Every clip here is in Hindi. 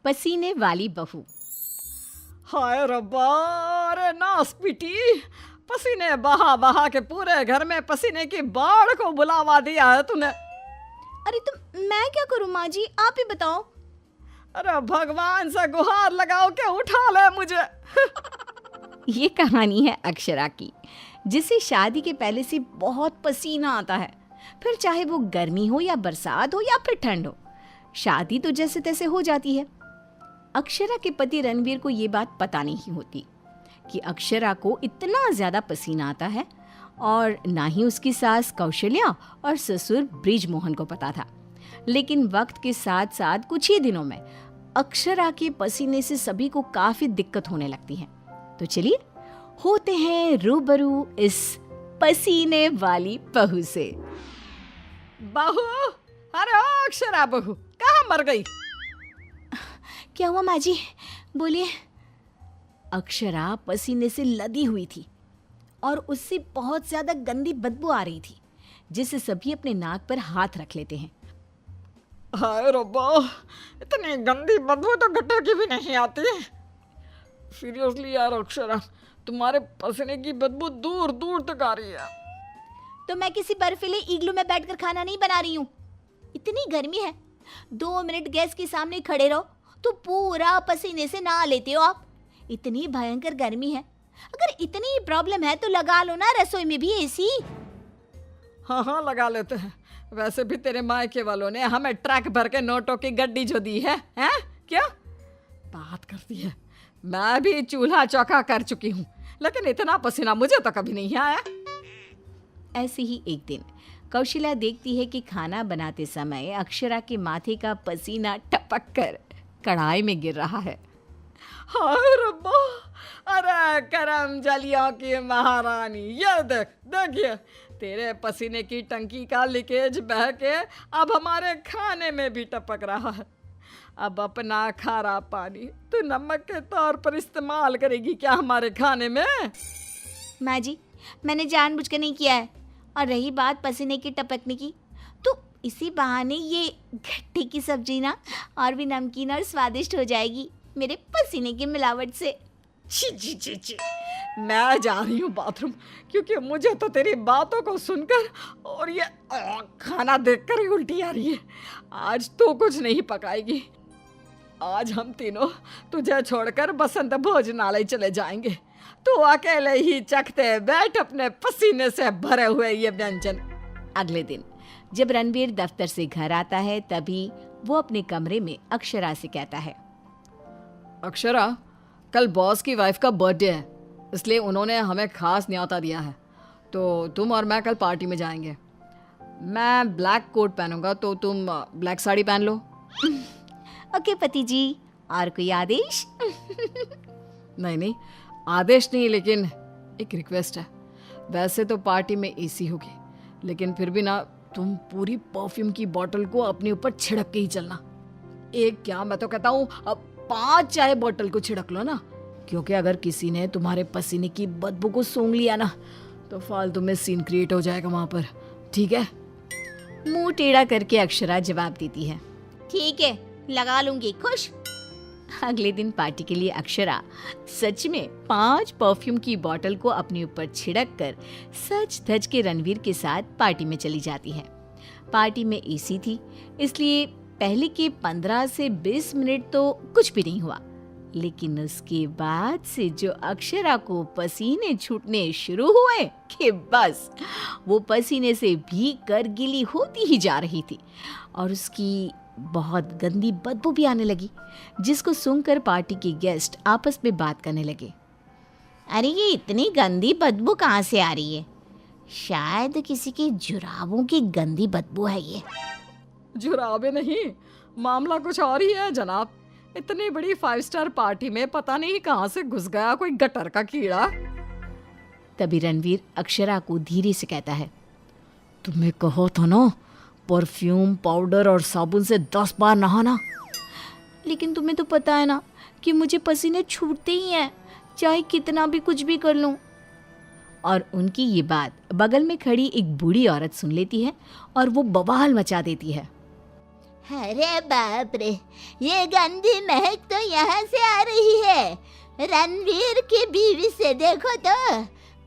पसीने वाली बहू। हाय रब्बा, अरे नास पीटी, पसीने बहा बहा के पूरे घर में पसीने की बाढ़ को बुलावा दिया है तूने। अरे तो मैं क्या करूं माँ जी, आप ही बताओ। अरे भगवान से गुहार लगाओ के उठा ले मुझे। ये कहानी है अक्षरा की, जिसे शादी के पहले से बहुत पसीना आता है, फिर चाहे वो गर्मी हो या बरसात हो या फिर ठंड हो, शादी तो जैसे तैसे हो जाती है। अक्षरा के पति रणवीर को ये बात पता नहीं होती कि अक्षरा को इतना ज्यादा पसीना आता है, और ना ही उसकी सास कौशल्या और ससुर ब्रिजमोहन को पता था। लेकिन वक्त के साथ साथ कुछ ही दिनों में अक्षरा के पसीने से सभी को काफी दिक्कत होने लगती है। तो चलिए होते हैं रूबरू इस पसीने वाली बहू से। बहू, अरे ओ अक्षरा बहू, कहाँ मर गई? क्या हुआ माँ जी, बोलिए। अक्षरा पसीने से लदी हुई थी और उससे बहुत ज्यादा गंदी बदबू आ रही थी, जिससे सभी अपने नाक पर हाथ रख लेते हैं। हाय रब्बा, इतनी गंदी बदबू तो गटर की भी नहीं आती। सीरियसली यार अक्षरा, तुम्हारे पसीने की बदबू दूर दूर तक आ रही है। तो मैं किसी बर्फीले इग्लू में बैठकर खाना नहीं बना रही हूँ। इतनी गर्मी है, 2 मिनट गैस के सामने खड़े रहो तो पूरा पसीने से नहा लेते हो आप। इतनी भयंकर गर्मी है, अगर इतनी प्रॉब्लम है तो लगा लो ना रसोई में भी एसी। हाँ हाँ लगा लेते हैं। वैसे भी तेरे मायके वालों ने हमें ट्रक भर के नोटों की गड्डी जो दी है, हैं? क्या बात करती है। मैं भी चूल्हा चौका कर चुकी हूँ, लेकिन इतना पसीना मुझे तो कभी नहीं आया। ऐसे ही एक दिन कौशल्या देखती है कि खाना बनाते समय अक्षरा के माथे का पसीना टपक कर कढ़ाई में गिर रहा है। हाय रब्बा, अरे करम जलियों की महारानी, ये देख, देखिए तेरे पसीने की टंकी का लीकेज बह के अब हमारे खाने में भी टपक रहा है। अब अपना खारा पानी तू नमक के तौर पर इस्तेमाल करेगी क्या हमारे खाने में? माँ जी, मैंने जानबूझकर नहीं किया है। और रही बात पसीने की टपकने की, तो इसी बहाने ये घट्टी की सब्जी ना और भी नमकीन और स्वादिष्ट हो जाएगी मेरे पसीने की मिलावट से। छी छी छी छी, मैं जा रही हूँ बाथरूम, क्योंकि मुझे तो तेरी बातों को सुनकर और ये खाना देखकर ही उल्टी आ रही है। आज तो कुछ नहीं पकाएगी। आज हम तीनों तुझे छोड़कर बसंत भोजनालय चले जाएंगे। तू अकेले ही चखते बैठ अपने पसीने से भरे हुए ये व्यंजन। अगले दिन जब रणवीर दफ्तर से घर आता है, तभी वो अपने कमरे में अक्षरा से कहता है, अक्षरा, कल बॉस की वाइफ का बर्थडे है, इसलिए उन्होंने हमें खास न्योता दिया है, तो तुम और मैं कल पार्टी में जाएंगे। मैं ब्लैक कोट पहनूंगा, तो तुम ब्लैक साड़ी पहन लो। ओके पति जी, और कोई आदेश? नहीं नहीं, आदेश नहीं, लेकिन एक रिक्वेस्ट है। वैसे तो पार्टी में एसी होगी, लेकिन फिर भी ना तुम पूरी परफ्यूम की बोतल को अपने ऊपर छिड़क के ही चलना। एक क्या, मैं तो कहता हूँ 5 चाय बोतल को छिड़क लो ना, क्योंकि अगर किसी ने तुम्हारे पसीने की बदबू को सूंघ लिया ना तो फालतू में सीन क्रिएट हो जाएगा वहां पर, ठीक है? मुंह टेढ़ा करके अक्षरा जवाब देती है, ठीक है, लगा लूंगी, खुश। अगले दिन पार्टी के लिए अक्षरा सच में 5 परफ्यूम की बोतल को अपने ऊपर छिड़क कर सज धज के रणवीर के साथ पार्टी में चली जाती है। पार्टी में एसी थी, इसलिए पहले के 15 से 20 मिनट तो कुछ भी नहीं हुआ, लेकिन उसके बाद से जो अक्षरा को पसीने छूटने शुरू हुए कि बस वो पसीने से भीग कर गीली होती ही जा रही थी, और उसकी बहुत गंदी बदबू भी आने लगी, जिसको सुनकर पार्टी के गेस्ट आपस में बात करने लगे। अरे ये इतनी गंदी बदबू कहाँ से आ रही है? शायद किसी के जुराबों की गंदी बदबू है ये। जुराबे नहीं, मामला कुछ और ही है जनाब। इतनी बड़ी 5 स्टार पार्टी में पता नहीं कहाँ से घुस गया कोई गटर का कीड़ा। तभी रणवीर अक्षरा को धीरे से कहता है, तुम्हें कहो तो ना परफ्यूम, पाउडर और साबुन से 10 बार नहाना। लेकिन तुम्हें तो पता है ना कि मुझे पसीने छूटते ही हैं, चाहे कितना भी कुछ भी कर लूं। और उनकी ये बात बगल में खड़ी एक बूढ़ी औरत सुन लेती है और वो बवाल मचा देती है। अरे बाप रे, ये गंदी महक तो यहाँ से आ रही है। रणवीर की बीवी से देखो तो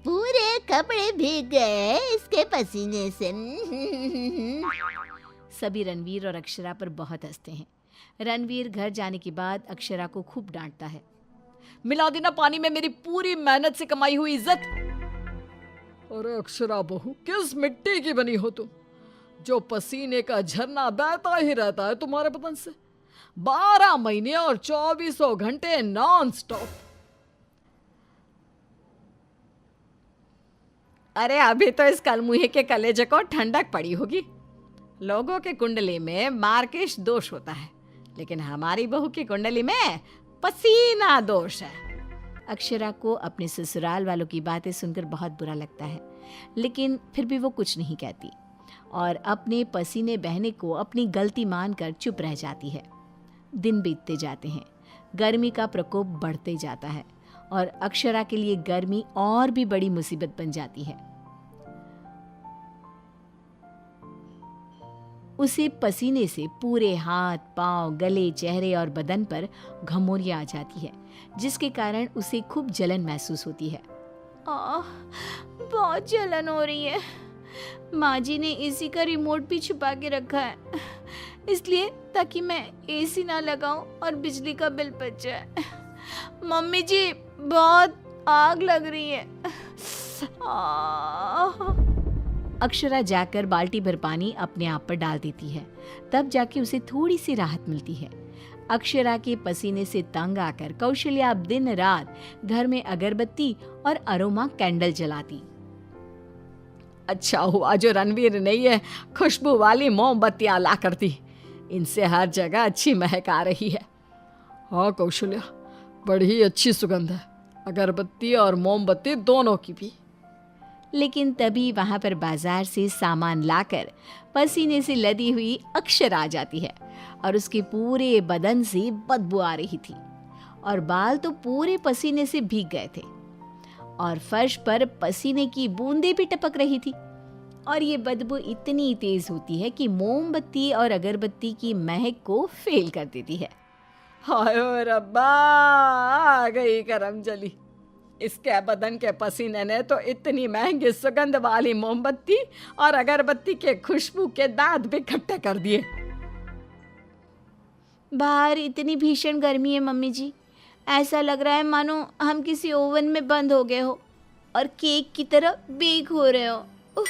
पूरे कपड़े भीग गए इसके पसीने से। सभी रणवीर और अक्षरा पर बहुत हंसते हैं। रणवीर घर जाने के बाद अक्षरा को खूब डांटता है। मिला देना पानी में मेरी पूरी मेहनत से कमाई हुई इज्जत। अरे अक्षरा बहू, किस मिट्टी की बनी हो तुम, जो पसीने का झरना बहता ही रहता है तुम्हारे बदन से 12 महीने और 2400 घंटे नॉन स्टॉप। अरे अभी तो इस कलमुहे के कलेजे को ठंडक पड़ी होगी। लोगों के कुंडली में मार्केश दोष होता है, लेकिन हमारी बहू की कुंडली में पसीना दोष है। अक्षरा को अपने ससुराल वालों की बातें सुनकर बहुत बुरा लगता है, लेकिन फिर भी वो कुछ नहीं कहती और अपने पसीने बहने को अपनी गलती मानकर चुप रह जाती है। दिन बीतते जाते हैं, गर्मी का प्रकोप बढ़ते जाता है और अक्षरा के लिए गर्मी और भी बड़ी मुसीबत बन जाती है। उसे पसीने से पूरे हाथ, पांव, गले, चेहरे और बदन पर घमौरियां आ जाती है, जिसके कारण उसे खूब जलन महसूस होती है। बहुत जलन हो रही है। माँ जी ने एसी का रिमोट भी छुपा के रखा है, इसलिए ताकि मैं एसी ना लगाऊं और बिजली का बिल बच जाए। मम्मी जी, बहुत आग लग रही है। अक्षरा जाकर बाल्टी भर पानी अपने आप पर डाल देती है। तब जाके उसे थोड़ी सी राहत मिलती है। अक्षरा के पसीने से तंग आकर कौशल्या अब दिन रात घर में अगरबत्ती और अरोमा कैंडल जलाती। अच्छा हुआ जो रणवीर ने ये खुशबू वाली मोमबत्तियां ला कर दी, इनसे हर जगह अच्छी महक आ रही है। हाँ कौशल्या, बड़ी अच्छी सुगंध है, अगरबत्ती और मोमबत्ती दोनों की भी। लेकिन तभी वहां पर बाजार से सामान लाकर पसीने से लदी हुई अक्षरा आ जाती है और उसके पूरे बदन से बदबू आ रही थी और बाल तो पूरे पसीने से भीग गए थे और फर्श पर पसीने की बूंदें भी टपक रही थी। और ये बदबू इतनी तेज होती है कि मोमबत्ती और अगरबत्ती की महक को फेल कर देती है। हाय रब्बा, आ गई करम जली। इसके बदन के पसीने ने तो इतनी महंगी सुगंध वाली मोमबत्ती और अगरबत्ती के खुशबू के दांत भी खट्टे कर दिए। बाहर इतनी भीषण गर्मी है मम्मी जी, ऐसा लग रहा है मानो हम किसी ओवन में बंद हो गए हो और केक की तरह बेक हो रहे हो। उफ।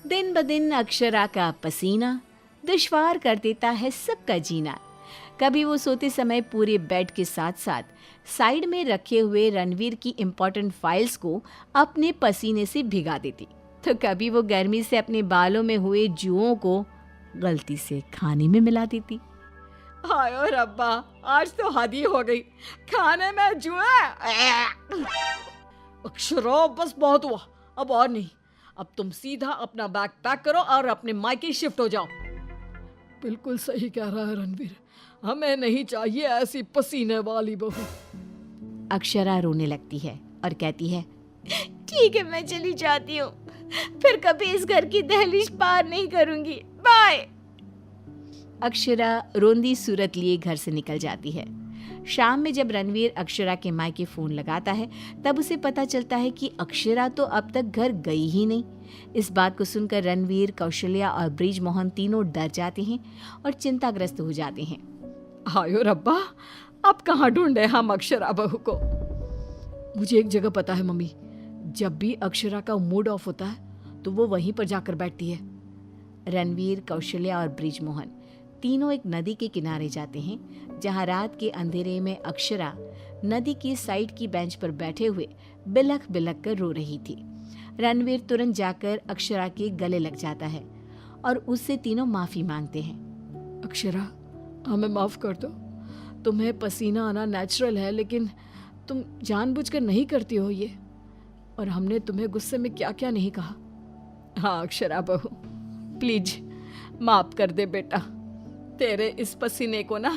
दिन ब दिन अक्षरा का पसीना दुश्वार कर देता है सबका जीना। कभी वो सोते समय पूरे बेड के साथ साथ साइड में रखे हुए रणवीर की इम्पोर्टेंट फाइल्स को अपने पसीने से भिगा देती, तो कभी वो गर्मी से अपने बालों में हुए जुओं को गलती से खाने में मिला देती। हाय रब्बा, आज तो हद ही हो गई, खाने में जुए। अक्षरा बस बहुत हुआ, अब और नहीं। अब तुम सीधा अपना बैग पैक करो और अपने मायके शिफ्ट हो जाओ। बिल्कुल सही कह रहा है रणवीर, हमें नहीं चाहिए ऐसी पसीने वाली बहू। अक्षरा रोने लगती है और कहती है, ठीक है मैं चली जाती हूँ, फिर कभी इस घर की दहलीज पार नहीं करूंगी, बाय। अक्षरा रोंदी सूरत लिए घर से निकल जाती है। शाम में जब रणवीर अक्षरा के मायके फोन लगाता है, तब उसे पता चलता है कि अक्षरा तो अब तक घर गई ही नहीं। इस बात को सुनकर रणवीर, कौशल्या और ब्रिजमोहन तीनों डर जाते हैं और चिंताग्रस्त हो जाते हैं। हायो रब्बा, अब कहाँ ढूंढे हम अक्षरा बहू को। मुझे एक जगह पता है मम्मी, जब भी अक्षरा का मूड ऑफ होता है तो वो वहीं पर जाकर बैठती है। रणवीर, कौशल्या और ब्रिजमोहन तीनों एक नदी के किनारे जाते हैं, जहां रात के अंधेरे में अक्षरा नदी की साइड की बेंच पर बैठे हुए बिलख बिलख कर रो रही थी। रणवीर तुरंत जाकर अक्षरा के गले लग जाता है और उससे तीनों माफी मांगते हैं। अक्षरा, हमें माफ कर दो, तुम्हें पसीना आना नेचुरल है, लेकिन तुम जानबूझकर नहीं करती हो ये, और हमने तुम्हें गुस्से में क्या क्या नहीं कहा। हाँ अक्षरा बहू, प्लीज माफ कर दे बेटा। तेरे इस पसीने को ना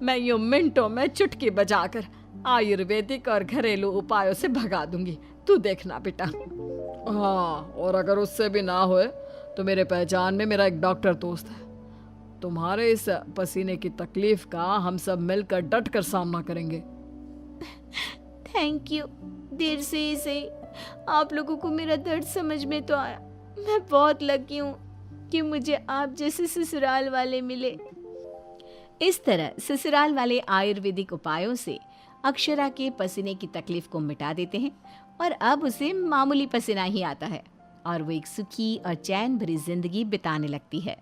मैं यूं मिनटों में चुटकी बजाकर आयुर्वेदिक और घरेलू उपायों से भगा दूंगी, तू देखना बेटा। हाँ, और अगर उससे भी ना होए तो मेरे पहचान में मेरा एक डॉक्टर दोस्त है, तुम्हारे इस पसीने की तकलीफ का हम सब मिलकर डट कर सामना करेंगे। Thank you. देर से ही सही आप लोगों को मेरा दर्द समझ में तो आया। मैं बहुत लकी हूँ कि मुझे आप जैसे ससुराल वाले मिले। इस तरह ससुराल वाले आयुर्वेदिक उपायों से अक्षरा के पसीने की तकलीफ को मिटा देते हैं और अब उसे मामूली पसीना ही आता है और वो एक सुखी और चैन भरी जिंदगी बिताने लगती है।